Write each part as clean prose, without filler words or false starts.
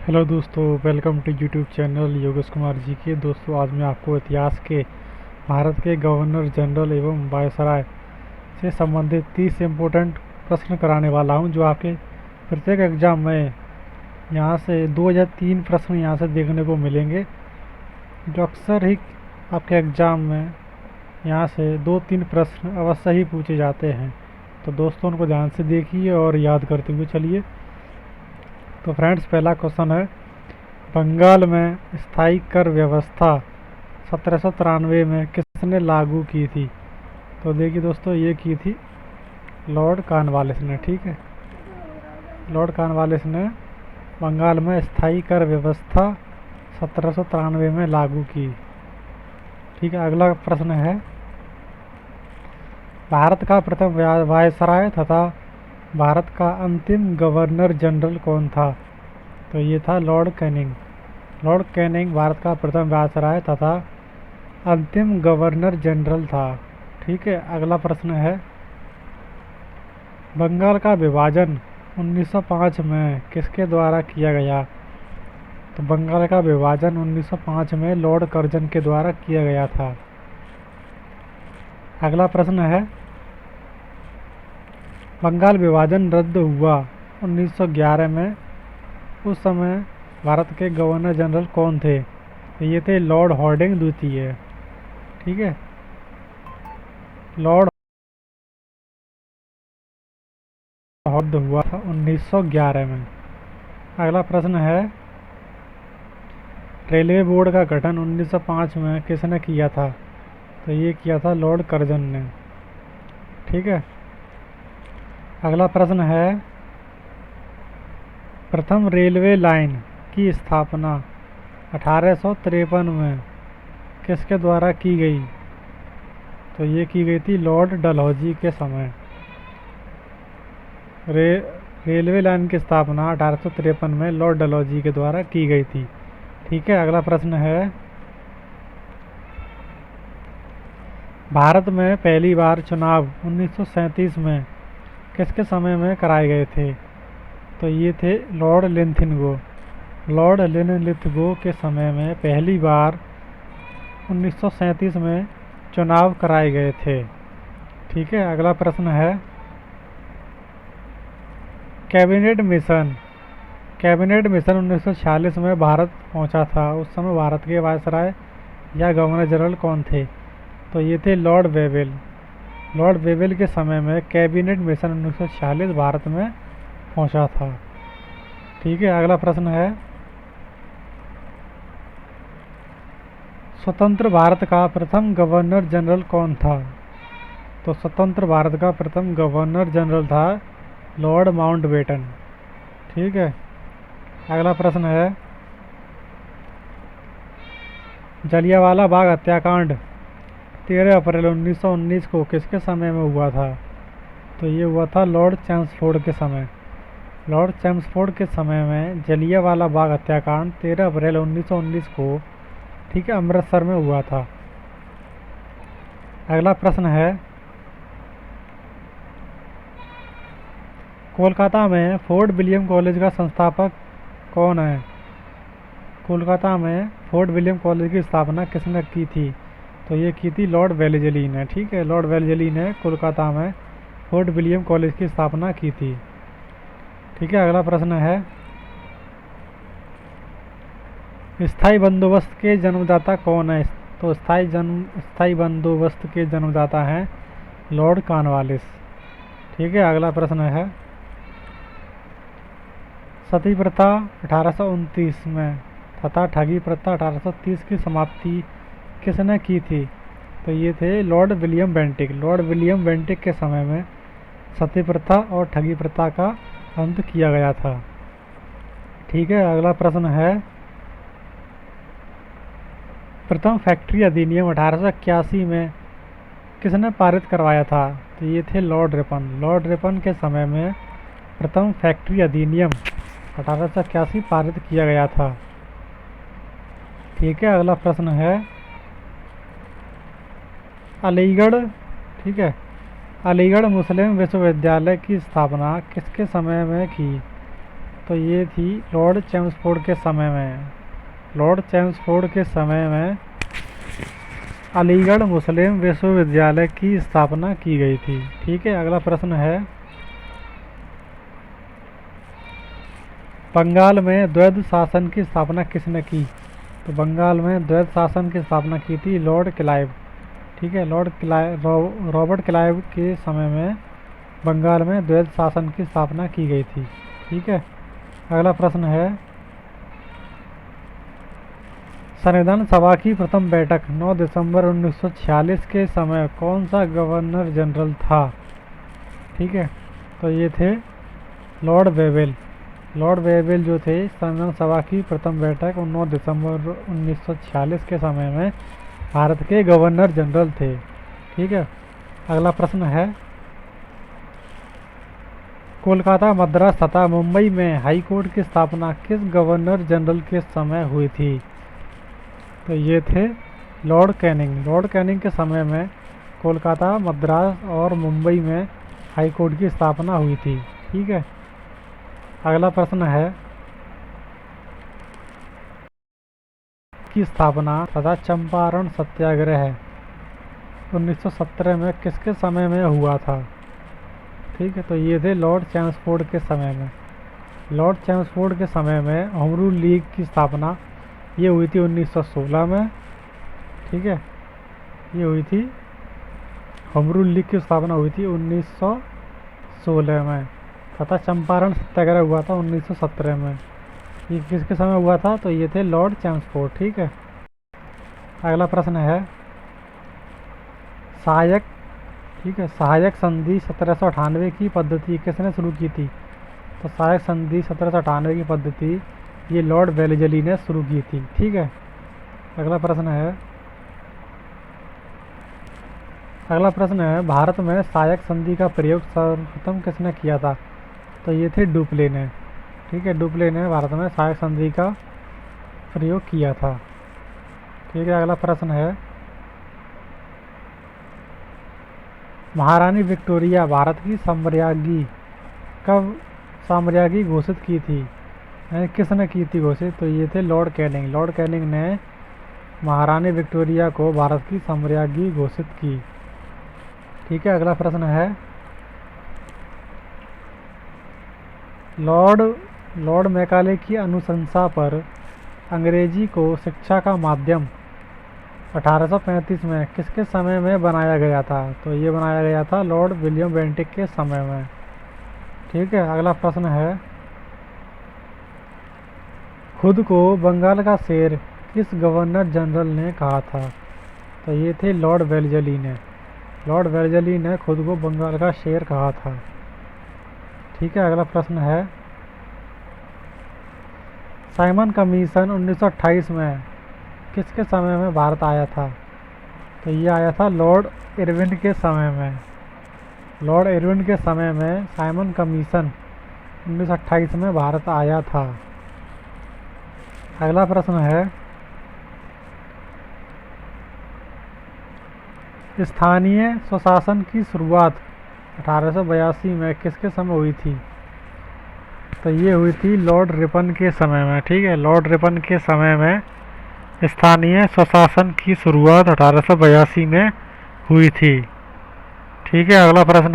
Hello दोस्तों, welcome to YouTube channel Yogesh Kumar ji के। दोस्तों, आज मैं आपको इतिहास के भारत के गवर्नर जनरल एवं वायसराय से संबंधित 30 इम्पोर्टेंट प्रश्न कराने वाला हूं, जो आपके प्रत्येक एग्जाम में यहां से 2 या 3 प्रश्न यहां से देखने को मिलेंगे, जो अक्सर ही आपके एग्ज़ाम में यहाँ से 2-3 प्रश्न अवश्य ही पूछे जाते हैं। तो दोस्तों, उनको ध्यान से देखिए और याद करते हुए चलिए। तो फ्रेंड्स, पहला क्वेश्चन है, बंगाल में स्थायी कर व्यवस्था 1793 में किसने लागू की थी? तो देखिए दोस्तों, ये की थी लॉर्ड कॉर्नवालिस ने। ठीक है, लॉर्ड कॉर्नवालिस ने बंगाल में स्थायी कर व्यवस्था 1793 में लागू की। ठीक है, अगला प्रश्न है, भारत का प्रथम वायसराय तथा भारत का अंतिम गवर्नर जनरल कौन था? तो ये था Lord Canning. Lord Canning Bharat का प्रथम वायसराय तथा अंतिम गवर्नर जनरल था। ठीक है, अगला प्रश्न है, बंगाल का विभाजन 1905 में किसके द्वारा किया गया? तो बंगाल का विभाजन 1905 में लॉर्ड कर्जन के द्वारा किया गया था। अगला प्रश्न है, बंगाल विभाजन रद्द हुआ 1911 में, उस समय भारत के गवर्नर जनरल कौन थे? ये थे लॉर्ड हॉर्डिंग द्वितीय। ठीक है, लॉर्ड रद्द हुआ था 1911 में। अगला प्रश्न है, रेलवे बोर्ड का गठन 1905 में किसने किया था? तो ये किया था लॉर्ड कर्जन ने। ठीक है, अगला प्रश्न है, प्रथम रेलवे लाइन की स्थापना 1853 में किसके द्वारा की गई? तो ये की गई थी लॉर्ड डलहौजी के समय। रेलवे लाइन की स्थापना 1853 में लॉर्ड डलहौजी के द्वारा की गई थी। ठीक है, अगला प्रश्न है, भारत में पहली बार चुनाव 1937 में किसके समय में कराए गए थे? तो ये थे लॉर्ड लिंथिनगो। लॉर्ड लिंथिनगो के समय में पहली बार 1937 में चुनाव कराए गए थे। ठीक है, अगला प्रश्न है, कैबिनेट मिशन 1946 में भारत पहुंचा था, उस समय भारत के वायसराय या गवर्नर जनरल कौन थे? तो ये थे लॉर्ड वेवेल। लॉर्ड वेवेल के समय में कैबिनेट मिशन 1946 भारत में पहुंचा था। ठीक है, अगला प्रश्न है, स्वतंत्र भारत का प्रथम गवर्नर जनरल कौन था? तो स्वतंत्र भारत का प्रथम गवर्नर जनरल था लॉर्ड माउंटबेटन। ठीक है, अगला प्रश्न है, जलियांवाला बाग हत्याकांड 13 अप्रैल 1919 को किसके समय में हुआ था? तो ये हुआ था लॉर्ड चैम्सफोर्ड के समय। लॉर्ड चैम्सफोर्ड के समय में जलियांवाला बाग हत्याकांड 13 अप्रैल 1919 को, ठीक है, अमृतसर में हुआ था। अगला प्रश्न है, कोलकाता में फोर्ट विलियम कॉलेज का संस्थापक कौन है? कोलकाता में फोर्ट विलियम कॉलेज की स्थापना किसने की थी? तो ये की थी लॉर्ड वेलेजली ने। ठीक है, लॉर्ड वेलेजली ने कोलकाता में फोर्ट विलियम कॉलेज की स्थापना की थी। ठीक है, अगला प्रश्न है, स्थायी बंदोबस्त के जन्मदाता कौन है? तो स्थायी बंदोबस्त के जन्मदाता हैं लॉर्ड कॉर्नवालिस। ठीक है, अगला प्रश्न है, सती प्रथा 1829 में तथा ठगी प्रथा 1830 की समाप्ति किसने की थी? तो ये थे Lord William Bentinck. Lord William Bentinck के समय में सती प्रथा और ठगी प्रथा का अंत किया गया था। ठीक है, अगला प्रश्न है, प्रथम फैक्ट्री अधिनियम 1881 में किसने पारित करवाया था? तो ये थे लॉर्ड रिपन। लॉर्ड रिपन के समय में प्रथम फैक्ट्री अधिनियम 1881 पारित किया गया था। ठीक है, अगला प्रश्न है, अलीगढ़, ठीक है, अलीगढ़ मुस्लिम विश्वविद्यालय की स्थापना किसके समय में की? तो ये थी लॉर्ड चैम्सफोर्ड के समय में। लॉर्ड चैम्सफोर्ड के समय में अलीगढ़ मुस्लिम विश्वविद्यालय की स्थापना की गई थी। ठीक है, अगला प्रश्न है, बंगाल में द्वैध शासन की स्थापना किसने की? तो बंगाल में द्वैध शासन की स्थापना की थी लॉर्ड क्लाइव। ठीक है, रॉबर्ट क्लाइव के समय में बंगाल में द्वैध शासन की स्थापना की गई थी। ठीक है, अगला प्रश्न है, संविधान सभा की प्रथम बैठक 9 दिसंबर 1946 के समय कौन सा गवर्नर जनरल था? ठीक है, तो ये थे लॉर्ड वेवेल। लॉर्ड वेवेल जो थे संविधान सभा की प्रथम बैठक 9 दिसंबर 1946 के समय में भारत के गवर्नर जनरल थे। ठीक है, अगला प्रश्न है, कोलकाता, मद्रास तथा मुंबई में हाई कोर्ट की स्थापना किस गवर्नर जनरल के समय हुई थी? तो ये थे लॉर्ड कैनिंग। लॉर्ड कैनिंग के समय में कोलकाता, मद्रास और मुंबई में हाई कोर्ट की स्थापना हुई थी। ठीक है, अगला प्रश्न है, की स्थापना तथा चंपारण सत्याग्रह 1917 में किसके समय में हुआ था? ठीक है, तो ये थे लॉर्ड चैम्सफोर्ड के समय में। लॉर्ड चैम्सफोर्ड के समय में होम रूल लीग की स्थापना ये हुई थी 1916 में। ठीक है, ये हुई थी होम रूल लीग की स्थापना हुई थी 1916 में तथा चंपारण सत्याग्रह हुआ था 1917 में। ये किसके समय हुआ था? तो ये थे लॉर्ड चैम्सफोर्ड। ठीक है, अगला प्रश्न है, सहायक, ठीक है, सहायक संधि 1798 की पद्धति किसने शुरू की थी? तो सहायक संधि 1798 की पद्धति ये लॉर्ड वेलेजली ने शुरू की थी। ठीक है, अगला प्रश्न है, भारत में सहायक संधि का प्रयोग सर्वप्रथम किसने किया था? तो ये थे डुप्ले ने। ठीक है, डुप्ले ने भारत में सहायक संधि का प्रयोग किया था। ठीक है, अगला प्रश्न है, महारानी विक्टोरिया भारत की साम्राज्ञी कब साम्राज्ञी घोषित की थी? किसने की थी घोषित? तो ये थे लॉर्ड कैनिंग। लॉर्ड कैनिंग ने महारानी विक्टोरिया को भारत की साम्राज्ञी घोषित की। ठीक है, अगला प्रश्न है, लॉर्ड मैकाले की अनुशंसा पर अंग्रेजी को शिक्षा का माध्यम 1835 में किसके समय में बनाया गया था? तो ये बनाया गया था लॉर्ड विलियम बेंटिक के समय में। ठीक है, अगला प्रश्न है, खुद को बंगाल का शेर किस गवर्नर जनरल ने कहा था? तो ये थे लॉर्ड वेलेजली ने। लॉर्ड वेलेजली ने खुद को बंगाल का शेर कहा था। ठीक है, अगला प्रश्न है, साइमन कमीशन 1928 में किसके समय में भारत आया था? तो ये आया था लॉर्ड इरविन के समय में। लॉर्ड इरविन के समय में साइमन कमीशन 1928 में भारत आया था। अगला प्रश्न है, स्थानीय स्वशासन की शुरुआत 1882 में किसके समय हुई थी? तो ये हुई थी लॉर्ड रिपन के समय में। ठीक है, लॉर्ड रिपन के समय में स्थानीय स्वशासन की शुरुआत 1882 में हुई थी। ठीक है, अगला प्रश्न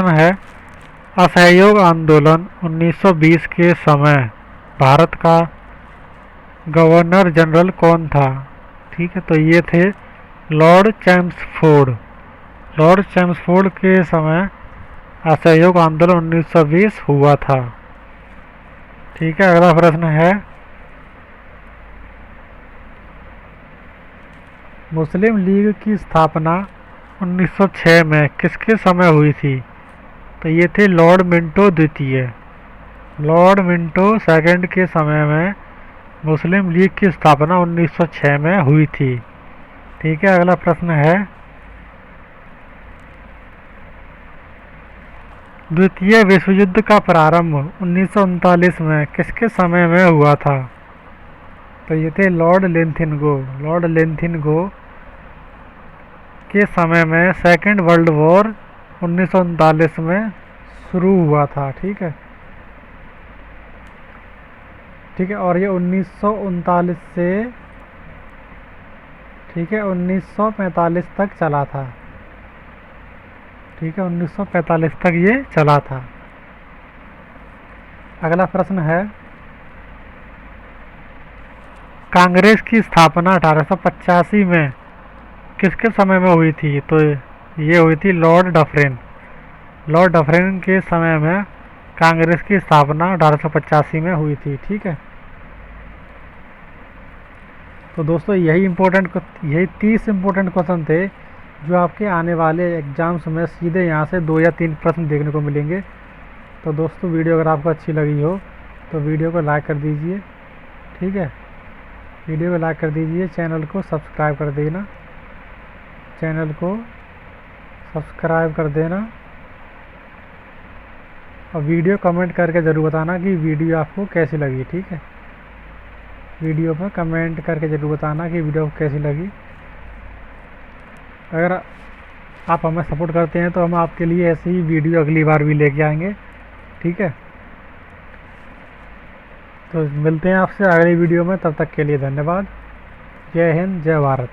है, असहयोग आंदोलन 1920 के समय भारत का गवर्नर जनरल कौन था? ठीक है, तो ये थे लॉर्ड चैम्सफोर्ड। लॉर्ड चैम्सफोर्ड के समय असहयोग आंदोलन 1920 हुआ था। ठीक है, अगला प्रश्न है, मुस्लिम लीग की स्थापना 1906 में किसके समय हुई थी? तो ये थे लॉर्ड मिंटो द्वितीय। लॉर्ड मिंटो सेकंड के समय में मुस्लिम लीग की स्थापना 1906 में हुई थी। ठीक है, अगला प्रश्न है, द्वितीय विश्व युद्ध का प्रारंभ 1939 में किसके समय में हुआ था? तो ये थे लॉर्ड लेंथिनगो। लॉर्ड लेंथिनगो के समय में सेकेंड वर्ल्ड वॉर 1939 में शुरू हुआ था। ठीक है, ठीक है। और ये 1939 से, ठीक है, 1945 तक चला था। ठीक है, 1945 तक ये चला था। अगला प्रश्न है, कांग्रेस की स्थापना 1885 में किसके समय में हुई थी? तो ये हुई थी लॉर्ड डफरिन। लॉर्ड डफरिन के समय में कांग्रेस की स्थापना 1885 में हुई थी। ठीक है, तो दोस्तों यही 30 इम्पोर्टेंट क्वेश्चन थे जो आपके आने वाले एग्जाम्स में सीधे यहाँ से 2 या 3 प्रश्न देखने को मिलेंगे। तो दोस्तों वीडियो अगर आपको अच्छी लगी हो तो वीडियो को लाइक कर दीजिए। ठीक है, वीडियो को लाइक कर दीजिए, चैनल को सब्सक्राइब कर देना, चैनल को सब्सक्राइब कर देना, और वीडियो कमेंट करके ज़रूर बताना कि वीडियो आपको कैसी लगी। ठीक है, वीडियो पर कमेंट करके ज़रूर बताना कि वीडियो कैसी लगी। अगर आप हमें सपोर्ट करते हैं तो हम आपके लिए ऐसी ही वीडियो अगली बार भी लेके आएंगे। ठीक है, तो मिलते हैं आपसे अगली वीडियो में, तब तक के लिए धन्यवाद। जय हिंद, जय भारत।